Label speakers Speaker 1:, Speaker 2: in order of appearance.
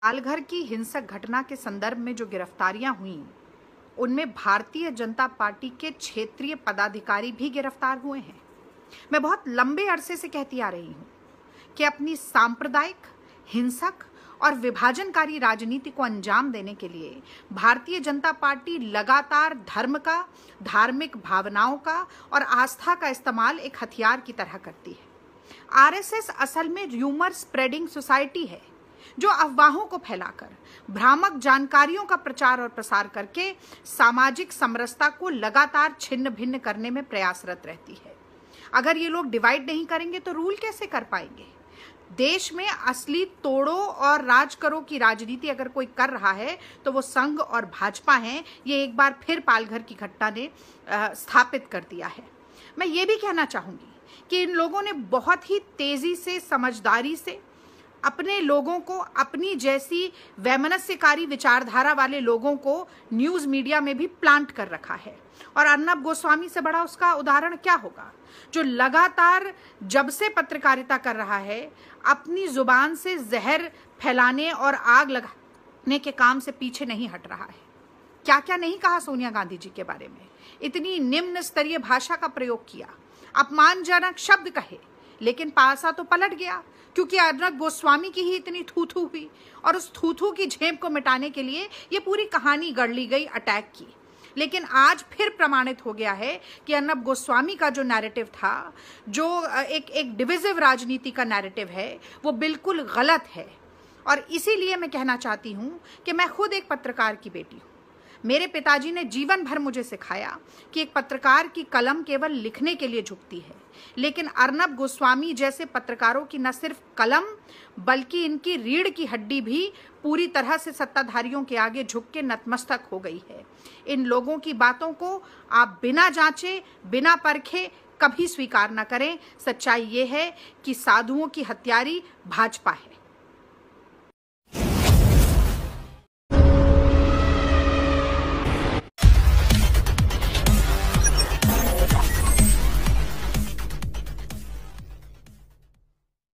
Speaker 1: पालघर की हिंसक घटना के संदर्भ में जो गिरफ्तारियां हुई उनमें भारतीय जनता पार्टी के क्षेत्रीय पदाधिकारी भी गिरफ्तार हुए हैं। मैं बहुत लंबे अरसे से कहती आ रही हूं कि अपनी सांप्रदायिक, हिंसक और विभाजनकारी राजनीति को अंजाम देने के लिए भारतीय जनता पार्टी लगातार धर्म का, धार्मिक भावनाओं का और आस्था का इस्तेमाल एक हथियार की तरह करती है। आरएसएस असल में र्यूमर स्प्रेडिंग सोसाइटी है जो अफवाहों को फैलाकर भ्रामक जानकारियों का प्रचार और प्रसार करके सामाजिक समरसता को लगातार छिन्न भिन्न करने में प्रयासरत रहती है। अगर ये लोग डिवाइड नहीं करेंगे तो रूल कैसे कर पाएंगे? देश में असली तोड़ो और राज करो की राजनीति अगर कोई कर रहा है तो वो संघ और भाजपा हैं। ये एक बार फिर पालघर की घटना ने स्थापित कर दिया है। मैं ये भी कहना चाहूंगी कि इन लोगों ने बहुत ही तेजी से, समझदारी से अपने लोगों को, अपनी जैसी वैमनस्यकारी विचारधारा वाले लोगों को न्यूज मीडिया में भी प्लांट कर रखा है। और अर्नब गोस्वामी से बड़ा उसका उदाहरण क्या होगा, जो लगातार जब से पत्रकारिता कर रहा है अपनी जुबान से जहर फैलाने और आग लगाने के काम से पीछे नहीं हट रहा है। क्या क्या नहीं कहा सोनिया गांधी जी के बारे में, इतनी निम्न स्तरीय भाषा का प्रयोग किया, अपमानजनक शब्द कहे, लेकिन पासा तो पलट गया क्योंकि अर्नब गोस्वामी की ही इतनी थू-थू हुई और उस थू-थू की झेप को मिटाने के लिए ये पूरी कहानी गढ़ ली गई, अटैक की। लेकिन आज फिर प्रमाणित हो गया है कि अर्नब गोस्वामी का जो नैरेटिव था, जो एक डिविजिव राजनीति का नैरेटिव है, वो बिल्कुल गलत है। और इसीलिए मैं कहना चाहती हूँ कि मैं खुद एक पत्रकार की बेटी हूँ। मेरे पिताजी ने जीवन भर मुझे सिखाया कि एक पत्रकार की कलम केवल लिखने के लिए झुकती है, लेकिन अर्नब गोस्वामी जैसे पत्रकारों की न सिर्फ कलम बल्कि इनकी रीढ़ की हड्डी भी पूरी तरह से सत्ताधारियों के आगे झुक के नतमस्तक हो गई है। इन लोगों की बातों को आप बिना जांचे, बिना परखे कभी स्वीकार न करें। सच्चाई ये है कि साधुओं की हत्यारी भाजपा है।